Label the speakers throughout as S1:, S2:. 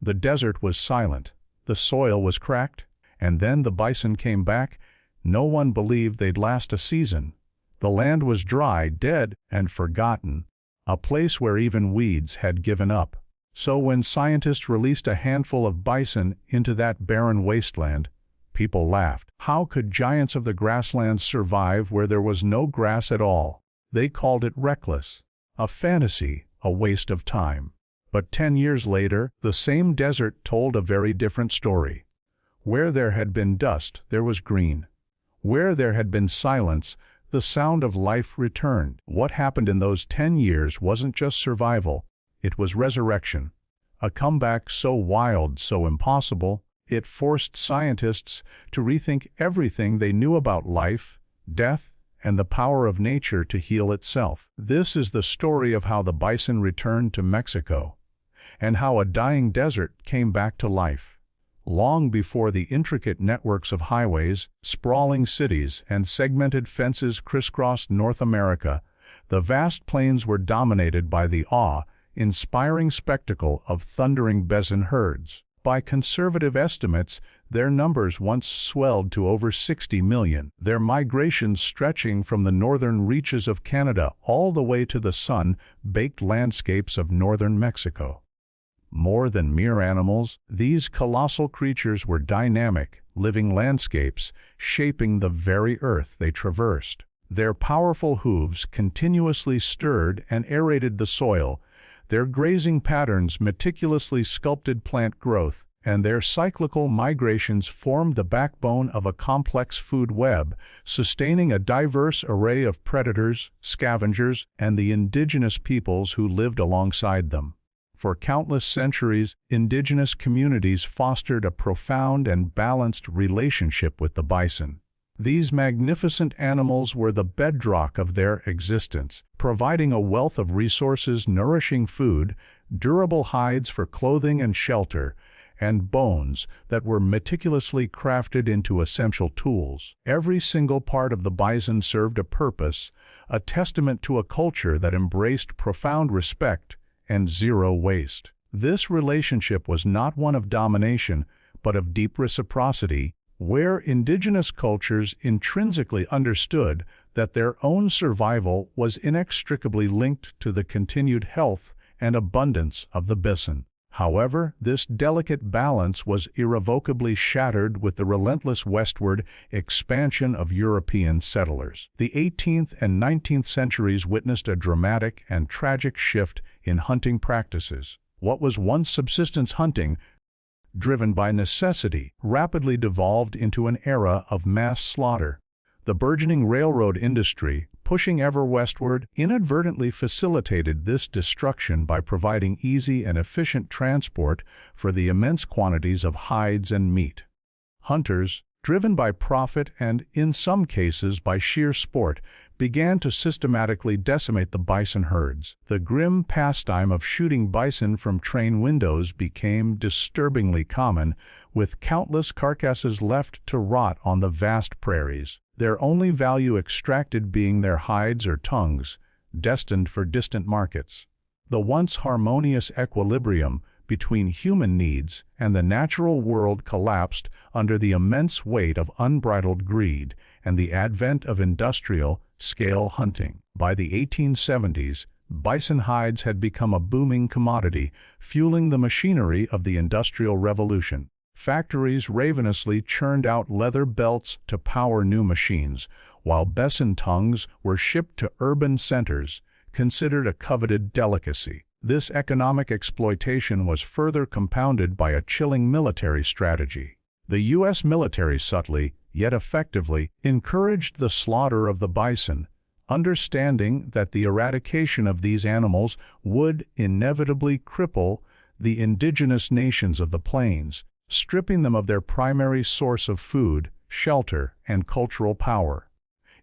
S1: The desert was silent, the soil was cracked, and then the bison came back. No one believed they'd last a season. The land was dry, dead, and forgotten, a place where even weeds had given up. So when scientists released a handful of bison into that barren wasteland, people laughed. How could giants of the grasslands survive where there was no grass at all? They called it reckless, a fantasy, a waste of time. But 10 years later, the same desert told a very different story. Where there had been dust, there was green. Where there had been silence, the sound of life returned. What happened in those 10 years wasn't just survival, it was resurrection. A comeback so wild, so impossible, it forced scientists to rethink everything they knew about life, death, and the power of nature to heal itself. This is the story of how the bison returned to Mexico, and how a dying desert came back to life. Long before the intricate networks of highways, sprawling cities, and segmented fences crisscrossed North America, the vast plains were dominated by the awe-inspiring spectacle of thundering bison herds. By conservative estimates, their numbers once swelled to over 60 million, their migrations stretching from the northern reaches of Canada all the way to the sun-baked landscapes of northern Mexico. More than mere animals, these colossal creatures were dynamic, living landscapes, shaping the very earth they traversed. Their powerful hooves continuously stirred and aerated the soil, their grazing patterns meticulously sculpted plant growth, and their cyclical migrations formed the backbone of a complex food web, sustaining a diverse array of predators, scavengers, and the indigenous peoples who lived alongside them. For countless centuries, indigenous communities fostered a profound and balanced relationship with the bison. These magnificent animals were the bedrock of their existence, providing a wealth of resources, nourishing food, durable hides for clothing and shelter, and bones that were meticulously crafted into essential tools. Every single part of the bison served a purpose, a testament to a culture that embraced profound respect and zero waste. This relationship was not one of domination, but of deep reciprocity, where indigenous cultures intrinsically understood that their own survival was inextricably linked to the continued health and abundance of the bison. However, this delicate balance was irrevocably shattered with the relentless westward expansion of European settlers. The 18th and 19th centuries witnessed a dramatic and tragic shift in hunting practices. What was once subsistence hunting, driven by necessity, rapidly devolved into an era of mass slaughter. The burgeoning railroad industry, pushing ever westward, inadvertently facilitated this destruction by providing easy and efficient transport for the immense quantities of hides and meat. Hunters, driven by profit and, in some cases, by sheer sport, began to systematically decimate the bison herds. The grim pastime of shooting bison from train windows became disturbingly common, with countless carcasses left to rot on the vast prairies, their only value extracted being their hides or tongues, destined for distant markets. The once harmonious equilibrium between human needs and the natural world collapsed under the immense weight of unbridled greed and the advent of industrial-scale hunting. By the 1870s, bison hides had become a booming commodity, fueling the machinery of the Industrial Revolution. Factories ravenously churned out leather belts to power new machines, while bison tongues were shipped to urban centers, considered a coveted delicacy. This economic exploitation was further compounded by a chilling military strategy. The U.S. military subtly, yet effectively, encouraged the slaughter of the bison, understanding that the eradication of these animals would inevitably cripple the indigenous nations of the plains, stripping them of their primary source of food, shelter, and cultural power.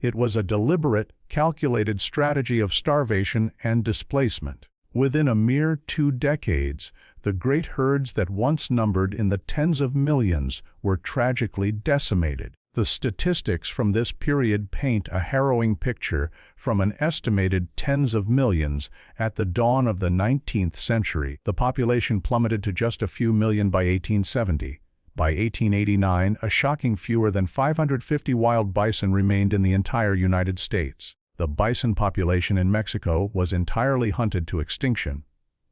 S1: It was a deliberate, calculated strategy of starvation and displacement. Within a mere 2 decades, the great herds that once numbered in the tens of millions were tragically decimated. The statistics from this period paint a harrowing picture. From an estimated tens of millions at the dawn of the 19th century, the population plummeted to just a few million by 1870. By 1889, a shocking fewer than 550 wild bison remained in the entire United States. The bison population in Mexico was entirely hunted to extinction,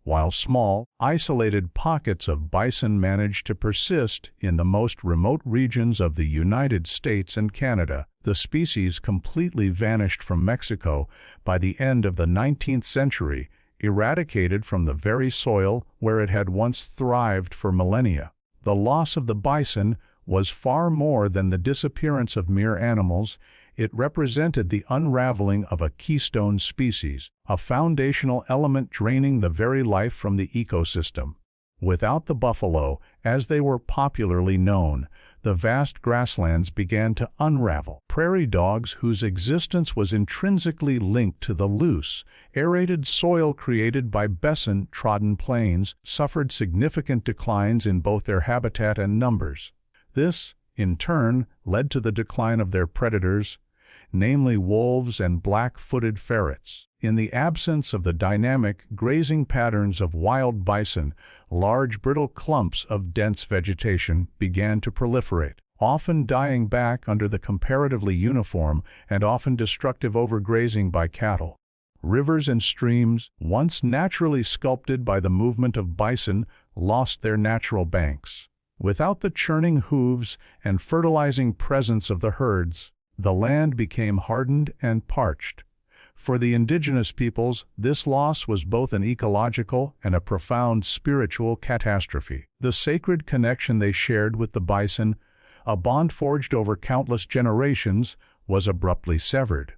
S1: while small, isolated pockets of bison managed to persist in the most remote regions of the United States and Canada. The species completely vanished from Mexico by the end of the 19th century, eradicated from the very soil where it had once thrived for millennia. The loss of the bison was far more than the disappearance of mere animals. It represented the unraveling of a keystone species, a foundational element draining the very life from the ecosystem. Without the buffalo, as they were popularly known, the vast grasslands began to unravel. Prairie dogs, whose existence was intrinsically linked to the loose, aerated soil created by bison-trodden plains, suffered significant declines in both their habitat and numbers. This, in turn, led to the decline of their predators, namely wolves and black-footed ferrets. In the absence of the dynamic grazing patterns of wild bison, large brittle clumps of dense vegetation began to proliferate, often dying back under the comparatively uniform and often destructive overgrazing by cattle. Rivers and streams, once naturally sculpted by the movement of bison, lost their natural banks. Without the churning hooves and fertilizing presence of the herds, the land became hardened and parched. For the indigenous peoples, this loss was both an ecological and a profound spiritual catastrophe. The sacred connection they shared with the bison, a bond forged over countless generations, was abruptly severed.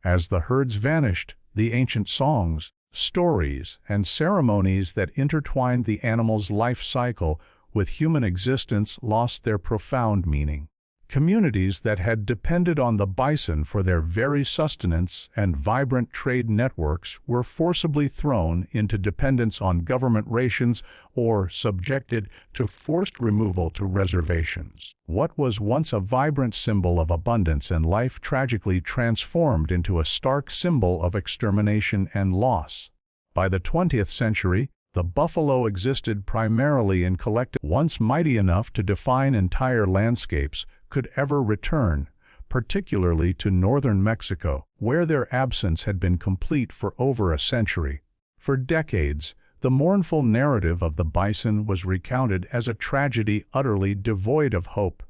S1: As the herds vanished, the ancient songs, stories, and ceremonies that intertwined the animal's life cycle with human existence lost their profound meaning. Communities that had depended on the bison for their very sustenance and vibrant trade networks were forcibly thrown into dependence on government rations or subjected to forced removal to reservations. What was once a vibrant symbol of abundance and life tragically transformed into a stark symbol of extermination and loss. By the 20th century, the buffalo existed primarily in collective. Once mighty enough to define entire landscapes, could ever return, particularly to northern Mexico, where their absence had been complete for over a century. For decades, the mournful narrative of the bison was recounted as a tragedy utterly devoid of hope.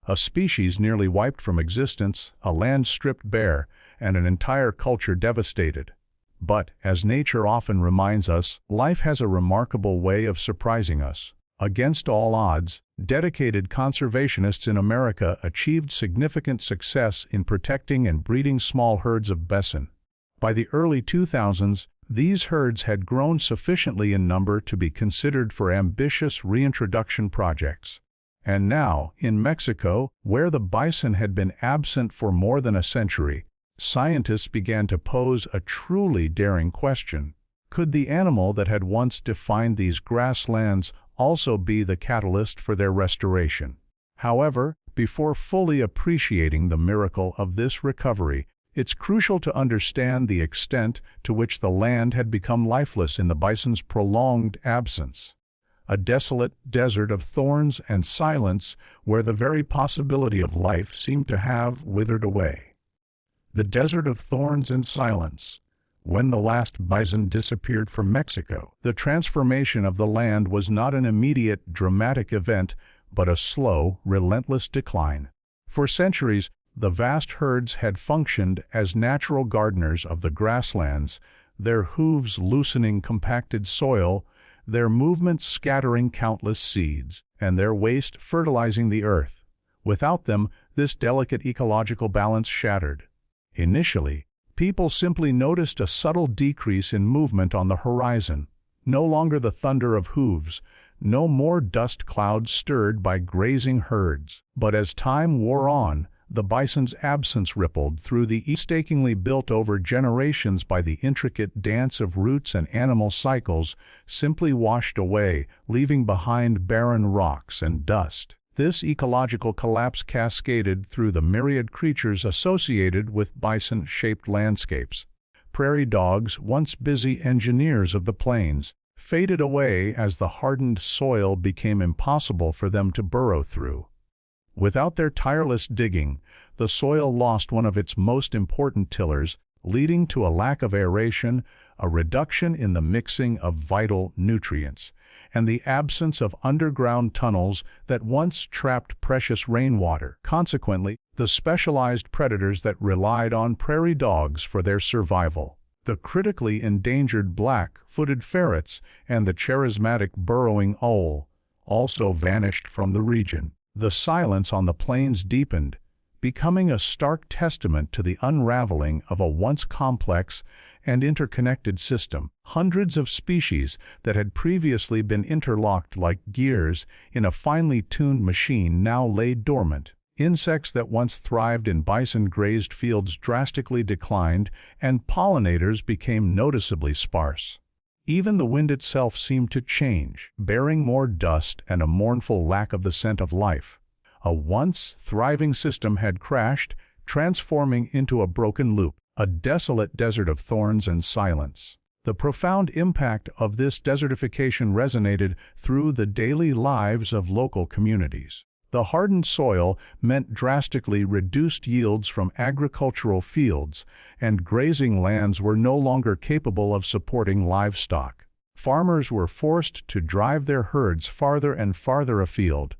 S1: A species nearly wiped from existence, a land stripped bare, and an entire culture devastated. But, as nature often reminds us, life has a remarkable way of surprising us. Against all odds, dedicated conservationists in America achieved significant success in protecting and breeding small herds of bison. By the early 2000s, these herds had grown sufficiently in number to be considered for ambitious reintroduction projects. And now, in Mexico, where the bison had been absent for more than a century, scientists began to pose a truly daring question. Could the animal that had once defined these grasslands also be the catalyst for their restoration? However, before fully appreciating the miracle of this recovery, it's crucial to understand the extent to which the land had become lifeless in the bison's prolonged absence. A desolate desert of thorns and silence where the very possibility of life seemed to have withered away. The desert of thorns and silence. When the last bison disappeared from Mexico, the transformation of the land was not an immediate, dramatic event, but a slow, relentless decline. For centuries, the vast herds had functioned as natural gardeners of the grasslands, their hooves loosening compacted soil, their movements scattering countless seeds, and their waste fertilizing the earth. Without them, this delicate ecological balance shattered. Initially, people simply noticed a subtle decrease in movement on the horizon. No longer the thunder of hooves, no more dust clouds stirred by grazing herds. But as time wore on, the bison's absence rippled through the painstakingly built over generations by the intricate dance of roots and animal cycles, simply washed away, leaving behind barren rocks and dust. This ecological collapse cascaded through the myriad creatures associated with bison-shaped landscapes. Prairie dogs, once busy engineers of the plains, faded away as the hardened soil became impossible for them to burrow through. Without their tireless digging, the soil lost one of its most important tillers, leading to a lack of aeration, a reduction in the mixing of vital nutrients, and the absence of underground tunnels that once trapped precious rainwater. Consequently, the specialized predators that relied on prairie dogs for their survival, the critically endangered black-footed ferrets and the charismatic burrowing owl, also vanished from the region. The silence on the plains deepened, becoming a stark testament to the unraveling of a once complex and interconnected system. Hundreds of species that had previously been interlocked like gears in a finely tuned machine now lay dormant. Insects that once thrived in bison-grazed fields drastically declined, and pollinators became noticeably sparse. Even the wind itself seemed to change, bearing more dust and a mournful lack of the scent of life. A once thriving system had crashed, transforming into a broken loop, a desolate desert of thorns and silence. The profound impact of this desertification resonated through the daily lives of local communities. The hardened soil meant drastically reduced yields from agricultural fields, and grazing lands were no longer capable of supporting livestock. Farmers were forced to drive their herds farther and farther afield,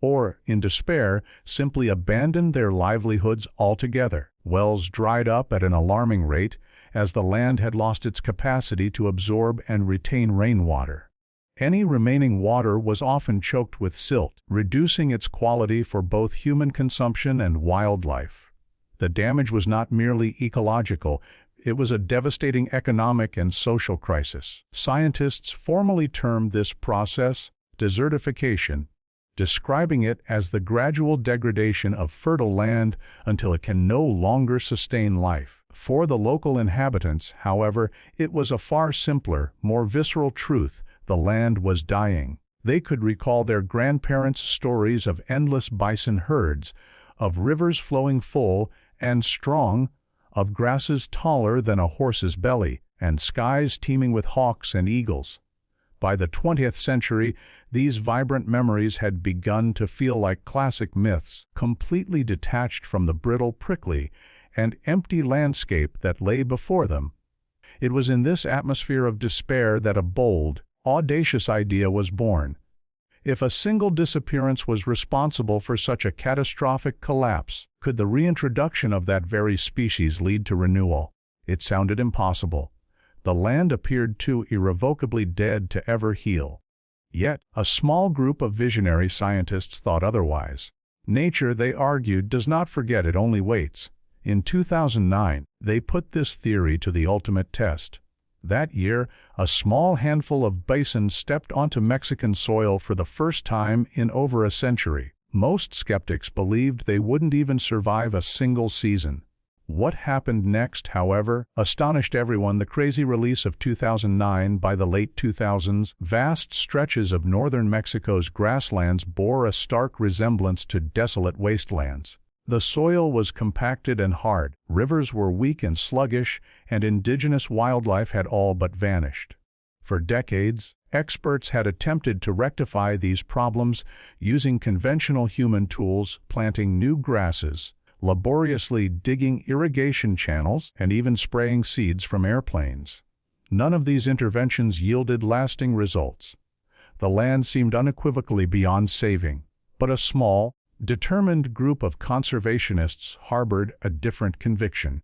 S1: or, in despair, simply abandoned their livelihoods altogether. Wells dried up at an alarming rate, as the land had lost its capacity to absorb and retain rainwater. Any remaining water was often choked with silt, reducing its quality for both human consumption and wildlife. The damage was not merely ecological, it was a devastating economic and social crisis. Scientists formally termed this process desertification, describing it as the gradual degradation of fertile land until it can no longer sustain life. For the local inhabitants, however, it was a far simpler, more visceral truth: the land was dying. They could recall their grandparents' stories of endless bison herds, of rivers flowing full and strong, of grasses taller than a horse's belly, and skies teeming with hawks and eagles. By the 20th century, these vibrant memories had begun to feel like classic myths, completely detached from the brittle, prickly, and empty landscape that lay before them. It was in this atmosphere of despair that a bold, audacious idea was born. If a single disappearance was responsible for such a catastrophic collapse, could the reintroduction of that very species lead to renewal? It sounded impossible. The land appeared too irrevocably dead to ever heal. Yet, a small group of visionary scientists thought otherwise. Nature, they argued, does not forget, it only waits. In 2009, they put this theory to the ultimate test. That year, a small handful of bison stepped onto Mexican soil for the first time in over a century. Most skeptics believed they wouldn't even survive a single season. What happened next, however, astonished everyone. The crazy release of 2009. By the late 2000s, vast stretches of northern Mexico's grasslands bore a stark resemblance to desolate wastelands. The soil was compacted and hard, rivers were weak and sluggish, and indigenous wildlife had all but vanished. For decades, experts had attempted to rectify these problems using conventional human tools, planting new grasses, laboriously digging irrigation channels, and even spraying seeds from airplanes. None of these interventions yielded lasting results. The land seemed unequivocally beyond saving, but a small, determined group of conservationists harbored a different conviction.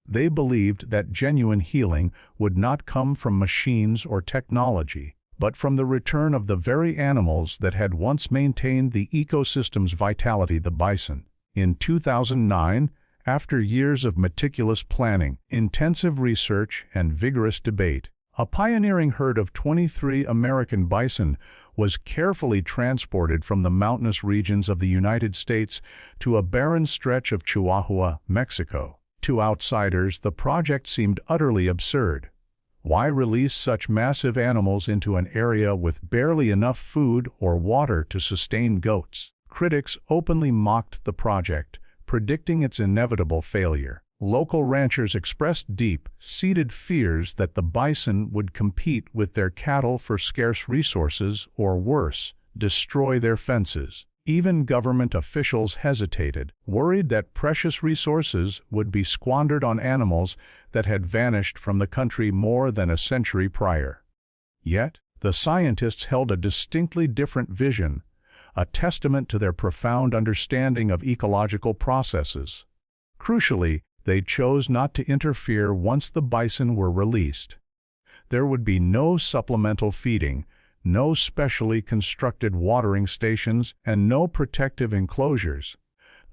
S1: They believed that genuine healing would not come from machines or technology, but from the return of the very animals that had once maintained the ecosystem's vitality: the bison. In 2009, after years of meticulous planning, intensive research, and vigorous debate, a pioneering herd of 23 American bison was carefully transported from the mountainous regions of the United States to a barren stretch of Chihuahua, Mexico. To outsiders, the project seemed utterly absurd. Why release such massive animals into an area with barely enough food or water to sustain goats? Critics openly mocked the project, predicting its inevitable failure. Local ranchers expressed deep-seated fears that the bison would compete with their cattle for scarce resources or, worse, destroy their fences. Even government officials hesitated, worried that precious resources would be squandered on animals that had vanished from the country more than a century prior. Yet, the scientists held a distinctly different vision, a testament to their profound understanding of ecological processes. Crucially, they chose not to interfere once the bison were released. There would be no supplemental feeding, no specially constructed watering stations, and no protective enclosures.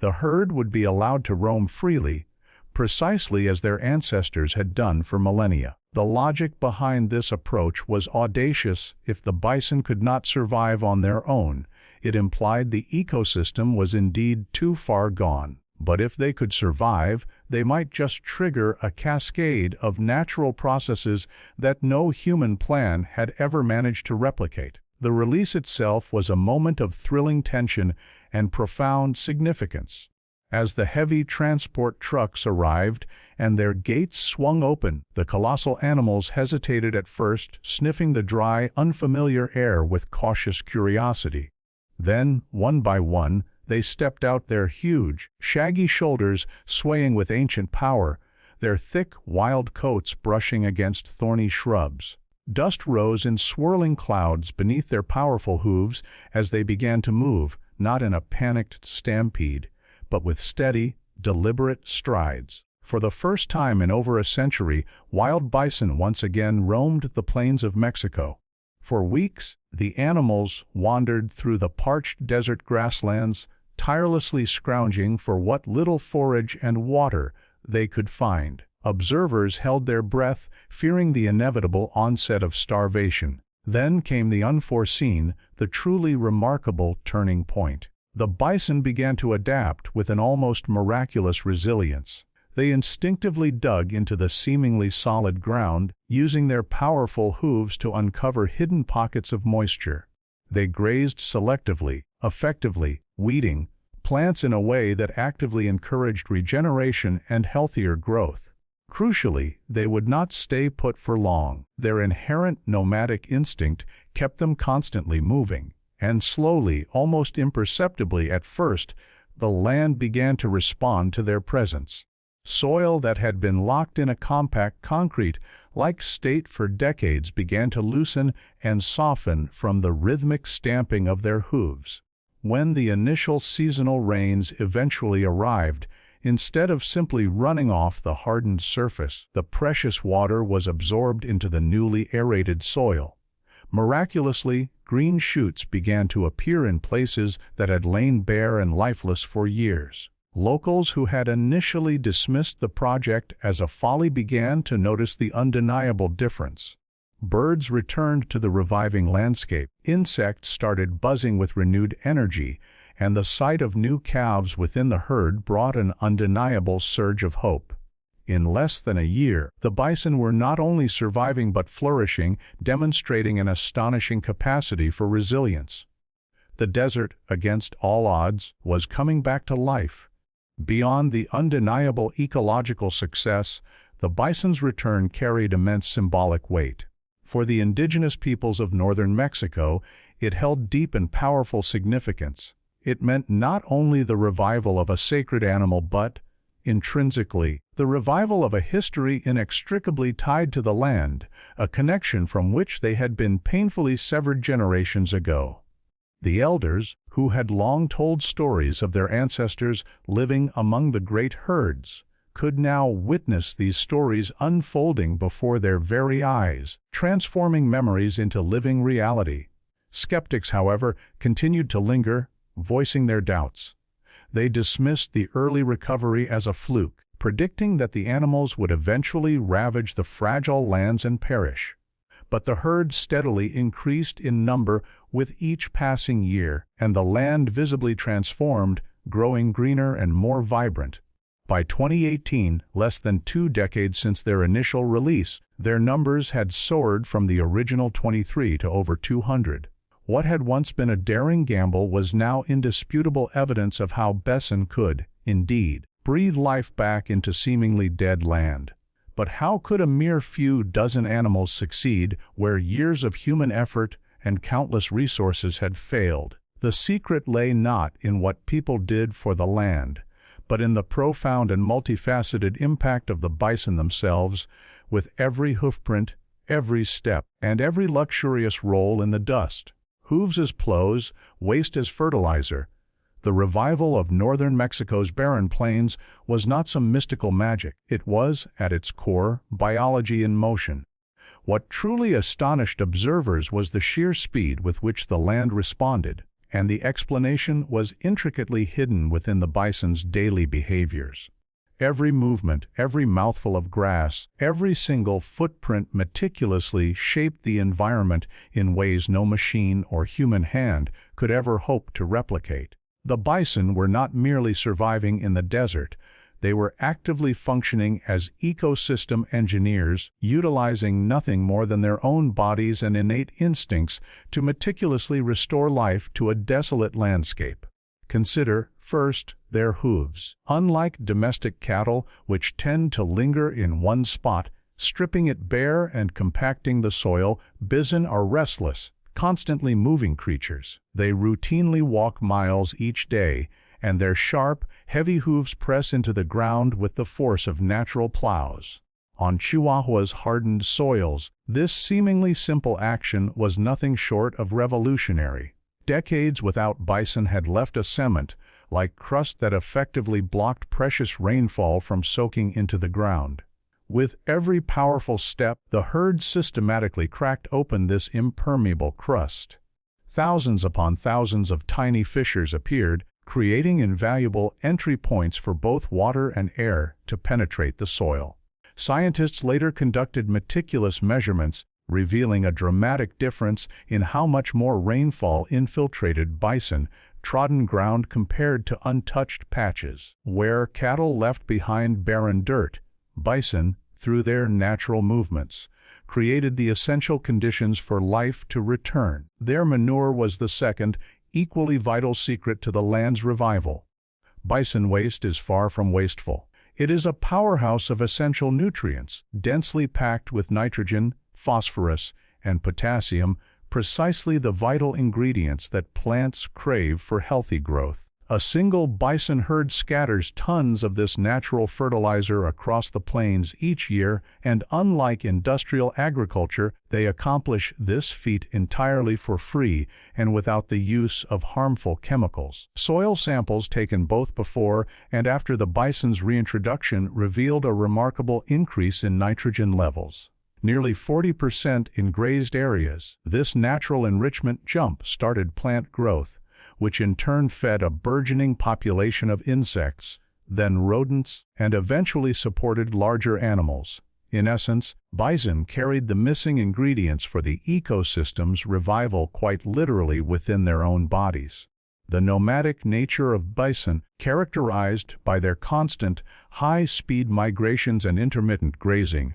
S1: The herd would be allowed to roam freely, precisely as their ancestors had done for millennia. The logic behind this approach was audacious. If the bison could not survive on their own, it implied the ecosystem was indeed too far gone. But if they could survive, they might just trigger a cascade of natural processes that no human plan had ever managed to replicate. The release itself was a moment of thrilling tension and profound significance. As the heavy transport trucks arrived and their gates swung open, the colossal animals hesitated at first, sniffing the dry, unfamiliar air with cautious curiosity. Then, one by one, they stepped out, their huge, shaggy shoulders swaying with ancient power, their thick, wild coats brushing against thorny shrubs. Dust rose in swirling clouds beneath their powerful hooves as they began to move, not in a panicked stampede, but with steady, deliberate strides. For the first time in over a century, wild bison once again roamed the plains of Mexico. For weeks, the animals wandered through the parched desert grasslands, tirelessly scrounging for what little forage and water they could find. Observers held their breath, fearing the inevitable onset of starvation. Then came the unforeseen, the truly remarkable turning point. The bison began to adapt with an almost miraculous resilience. They instinctively dug into the seemingly solid ground, using their powerful hooves to uncover hidden pockets of moisture. They grazed selectively, effectively, weeding plants in a way that actively encouraged regeneration and healthier growth. Crucially, they would not stay put for long. Their inherent nomadic instinct kept them constantly moving, and slowly, almost imperceptibly at first, the land began to respond to their presence. Soil that had been locked in a compact concrete-like state for decades began to loosen and soften from the rhythmic stamping of their hooves. When the initial seasonal rains eventually arrived, instead of simply running off the hardened surface, the precious water was absorbed into the newly aerated soil. Miraculously, green shoots began to appear in places that had lain bare and lifeless for years. Locals who had initially dismissed the project as a folly began to notice the undeniable difference. Birds returned to the reviving landscape, insects started buzzing with renewed energy, and the sight of new calves within the herd brought an undeniable surge of hope. In less than a year, the bison were not only surviving but flourishing, demonstrating an astonishing capacity for resilience. The desert, against all odds, was coming back to life. Beyond the undeniable ecological success, the bison's return carried immense symbolic weight. For the indigenous peoples of northern Mexico, it held deep and powerful significance. It meant not only the revival of a sacred animal but, intrinsically, the revival of a history inextricably tied to the land, a connection from which they had been painfully severed generations ago. The elders, who had long told stories of their ancestors living among the great herds, could now witness these stories unfolding before their very eyes, transforming memories into living reality. Skeptics, however, continued to linger, voicing their doubts. They dismissed the early recovery as a fluke, predicting that the animals would eventually ravage the fragile lands and perish. But the herd steadily increased in number with each passing year, and the land visibly transformed, growing greener and more vibrant. By 2018, less than 2 decades since their initial release, their numbers had soared from the original 23 to over 200. What had once been a daring gamble was now indisputable evidence of how Bison could, indeed, breathe life back into seemingly dead land. But how could a mere few dozen animals succeed where years of human effort and countless resources had failed? The secret lay not in what people did for the land, but in the profound and multifaceted impact of the bison themselves, with every hoofprint, every step, and every luxurious roll in the dust. Hooves as plows, waste as fertilizer. The revival of northern Mexico's barren plains was not some mystical magic. It was, at its core, biology in motion. What truly astonished observers was the sheer speed with which the land responded, and the explanation was intricately hidden within the bison's daily behaviors. Every movement, every mouthful of grass, every single footprint meticulously shaped the environment in ways no machine or human hand could ever hope to replicate. The bison were not merely surviving in the desert, they were actively functioning as ecosystem engineers, utilizing nothing more than their own bodies and innate instincts to meticulously restore life to a desolate landscape. Consider, first, their hooves. Unlike domestic cattle, which tend to linger in one spot, stripping it bare and compacting the soil, bison are restless, constantly moving creatures. They routinely walk miles each day, and their sharp, heavy hooves press into the ground with the force of natural plows. On Chihuahua's hardened soils, this seemingly simple action was nothing short of revolutionary. Decades without bison had left a cement, like crust that effectively blocked precious rainfall from soaking into the ground. With every powerful step, the herd systematically cracked open this impermeable crust. Thousands upon thousands of tiny fissures appeared, creating invaluable entry points for both water and air to penetrate the soil. Scientists later conducted meticulous measurements, revealing a dramatic difference in how much more rainfall infiltrated bison-trodden ground compared to untouched patches. Where cattle left behind barren dirt, bison, through their natural movements, created the essential conditions for life to return. Their manure was the second, equally vital secret to the land's revival. Bison waste is far from wasteful. It is a powerhouse of essential nutrients, densely packed with nitrogen, phosphorus, and potassium, precisely the vital ingredients that plants crave for healthy growth. A single bison herd scatters tons of this natural fertilizer across the plains each year, and unlike industrial agriculture, they accomplish this feat entirely for free and without the use of harmful chemicals. Soil samples taken both before and after the bison's reintroduction revealed a remarkable increase in nitrogen levels. Nearly 40% in grazed areas. This natural enrichment jump started plant growth, which in turn fed a burgeoning population of insects, then rodents, and eventually supported larger animals. In essence, bison carried the missing ingredients for the ecosystem's revival quite literally within their own bodies. The nomadic nature of bison, characterized by their constant, high-speed migrations and intermittent grazing,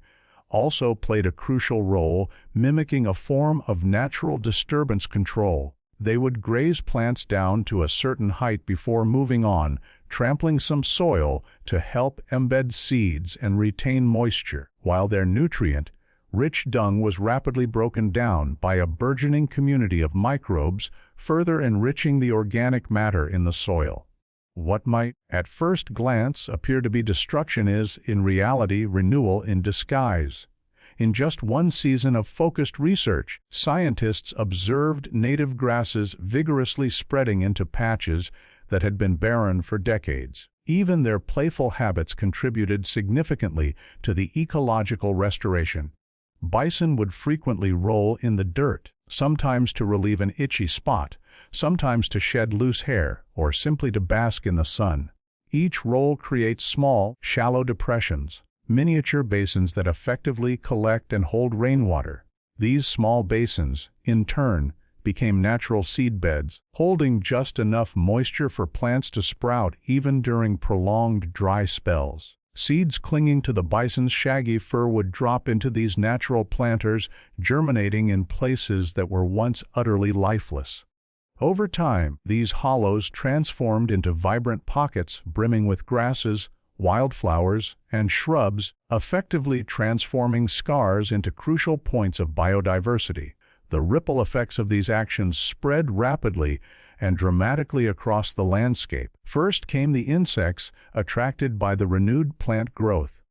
S1: also played a crucial role, mimicking a form of natural disturbance control. They would graze plants down to a certain height before moving on, trampling some soil to help embed seeds and retain moisture, while their nutrient-rich dung was rapidly broken down by a burgeoning community of microbes, further enriching the organic matter in the soil. What might, at first glance, appear to be destruction is, in reality, renewal in disguise. In just one season of focused research, scientists observed native grasses vigorously spreading into patches that had been barren for decades. Even their playful habits contributed significantly to the ecological restoration. Bison would frequently roll in the dirt, sometimes to relieve an itchy spot, sometimes to shed loose hair, or simply to bask in the sun. Each roll creates small, shallow depressions, miniature basins that effectively collect and hold rainwater. These small basins, in turn, became natural seed beds, holding just enough moisture for plants to sprout even during prolonged dry spells. Seeds clinging to the bison's shaggy fur would drop into these natural planters, germinating in places that were once utterly lifeless. Over time, these hollows transformed into vibrant pockets brimming with grasses, wildflowers, and shrubs, effectively transforming scars into crucial points of biodiversity. The ripple effects of these actions spread rapidly and dramatically across the landscape. First came the insects, attracted by the renewed plant growth.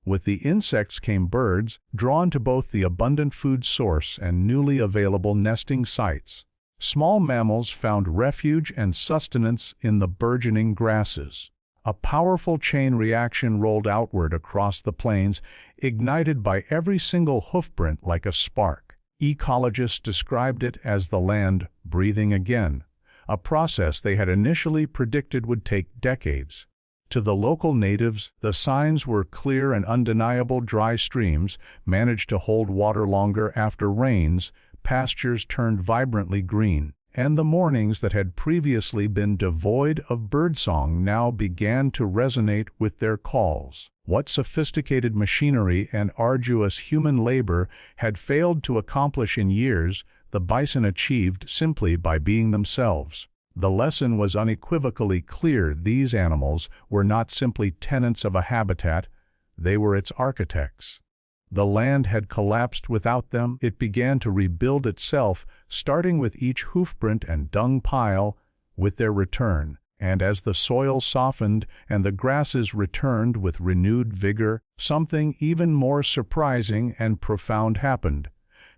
S1: With the insects came birds, drawn to both the abundant food source and newly available nesting sites. Small mammals found refuge and sustenance in the burgeoning grasses. A powerful chain reaction rolled outward across the plains, ignited by every single hoofprint like a spark. Ecologists described it as the land breathing again, a process they had initially predicted would take decades. To the local natives, the signs were clear and undeniable. Dry streams managed to hold water longer after rains, pastures turned vibrantly green, and the mornings that had previously been devoid of birdsong now began to resonate with their calls. What sophisticated machinery and arduous human labor had failed to accomplish in years, the bison achieved simply by being themselves. The lesson was unequivocally clear: these animals were not simply tenants of a habitat, they were its architects. The land had collapsed without them. It began to rebuild itself, starting with each hoofprint and dung pile. With their return, and as the soil softened and the grasses returned with renewed vigor, something even more surprising and profound happened.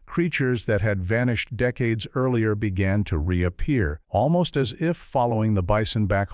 S1: Creatures that had vanished decades earlier began to reappear, almost as if following the bison back home.